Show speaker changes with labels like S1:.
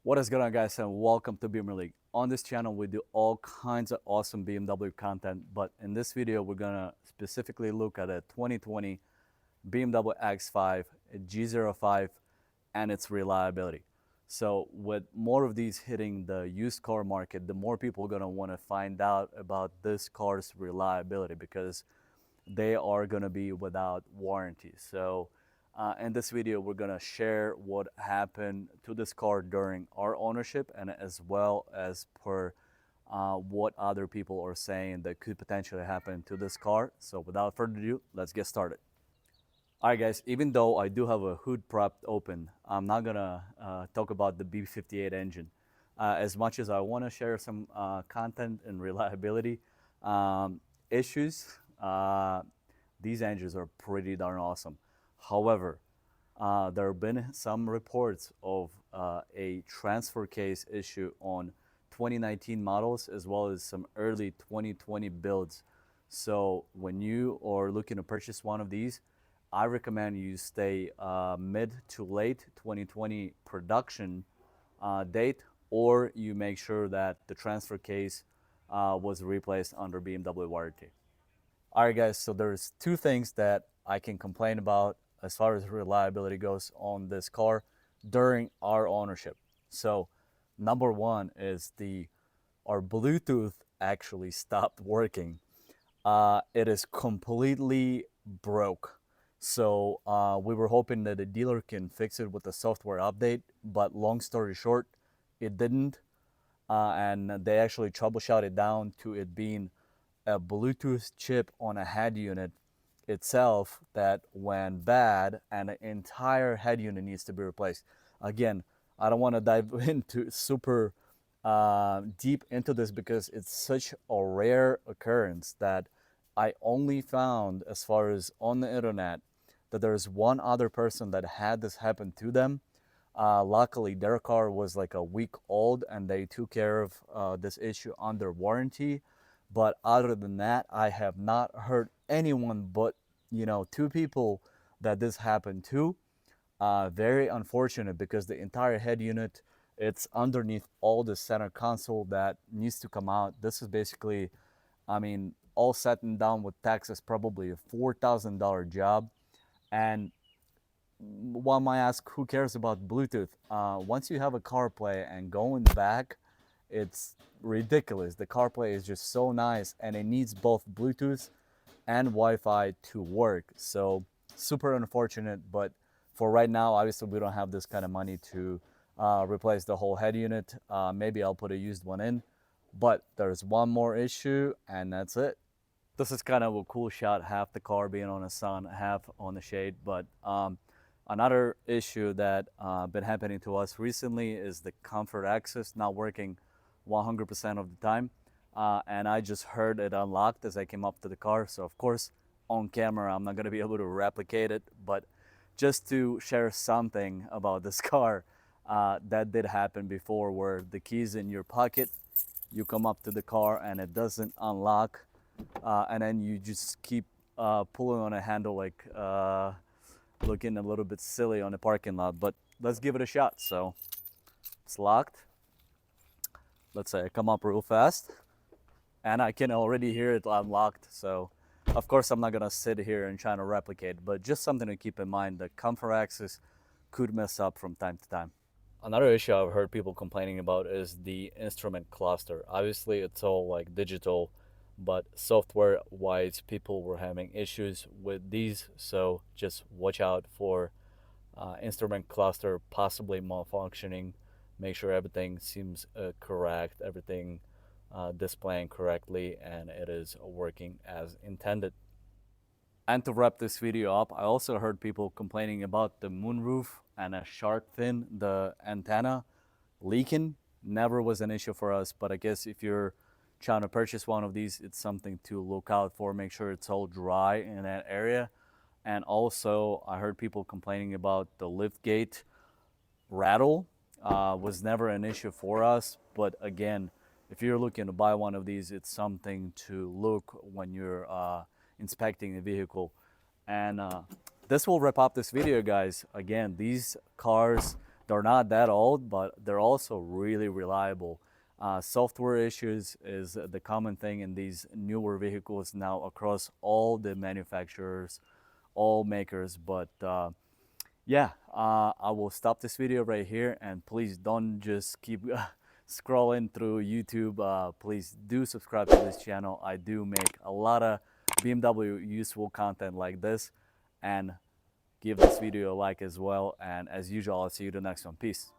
S1: What is going on, guys, and welcome to BMW League. On this channel we do all kinds of awesome BMW content, but in this video we're gonna specifically look at a 2020 BMW X5 G05 and its reliability. So with more of these hitting the used car market, the more people are gonna want to find out about this car's reliability because they are going to be without warranty. So in this video, we're going to share what happened to this car during our ownership and as well as per what other people are saying that could potentially happen to this car. So without further ado, let's get started. All right, guys, even though I do have a hood propped open, I'm not going to talk about the B58 engine. As much as I want to share some content and reliability issues, these engines are pretty darn awesome. However, there have been some reports of a transfer case issue on 2019 models as well as some early 2020 builds. So when you are looking to purchase one of these, I recommend you stay mid to late 2020 production date, or you make sure that the transfer case was replaced under BMW warranty. All right, guys, so there's two things that I can complain about as far as reliability goes on this car during our ownership. So number one is our Bluetooth actually stopped working. It is completely broke. So we were hoping that the dealer can fix it with a software update, but long story short, it didn't. And they actually troubleshot it down to it being a Bluetooth chip on a head unit itself that went bad, and the entire head unit needs to be replaced. Again, I don't want to dive into super deep into this because it's such a rare occurrence that I only found, as far as on the internet, that there's one other person that had this happen to them. Luckily, their car was like a week old and they took care of this issue under warranty. But other than that, I have not heard anyone but, two people that this happened to. Very unfortunate because the entire head unit, it's underneath all the center console that needs to come out. This is basically, I mean, all set and done with taxes, probably a $4,000 job. And one might ask, who cares about Bluetooth? Once you have a CarPlay and going back, it's ridiculous. The CarPlay is just so nice and it needs both Bluetooth and Wi-Fi to work. So super unfortunate, but for right now, obviously we don't have this kind of money to replace the whole head unit. Maybe I'll put a used one in, but there's one more issue and that's it. This is kind of a cool shot, half the car being on the sun, half on the shade. But another issue that been happening to us recently is the comfort access not working 100% of the time. And I just heard it unlocked as I came up to the car. So of course, on camera, I'm not gonna be able to replicate it, but just to share something about this car, that did happen before, where the key's in your pocket, you come up to the car and it doesn't unlock, and then you just keep pulling on a handle like looking a little bit silly on the parking lot. But let's give it a shot. So it's locked. Let's say I come up real fast and I can already hear it unlocked. So of course I'm not gonna sit here and try to replicate, but just something to keep in mind, the comfort access could mess up from time to time. Another issue I've heard people complaining about is the instrument cluster. Obviously it's all like digital, but software wise people were having issues with these. So just watch out for instrument cluster possibly malfunctioning. Make sure everything seems correct, everything displaying correctly, and it is working as intended. And to wrap this video up, I also heard people complaining about the moonroof and a shark fin, the antenna leaking. Never was an issue for us, but I guess if you're trying to purchase one of these, it's something to look out for. Make sure it's all dry in that area. And also, I heard people complaining about the lift gate rattle. Was never an issue for us, but again, if you're looking to buy one of these, it's something to look when you're inspecting the vehicle. And this will wrap up this video, guys. Again, these cars, they're not that old, but they're also really reliable. Software issues is the common thing in these newer vehicles now across all the manufacturers, all makers. But yeah, I will stop this video right here, and please don't just keep scrolling through YouTube. Please do subscribe to this channel. I do make a lot of BMW useful content like this, and give this video a like as well. And as usual, I'll see you in the next one. Peace.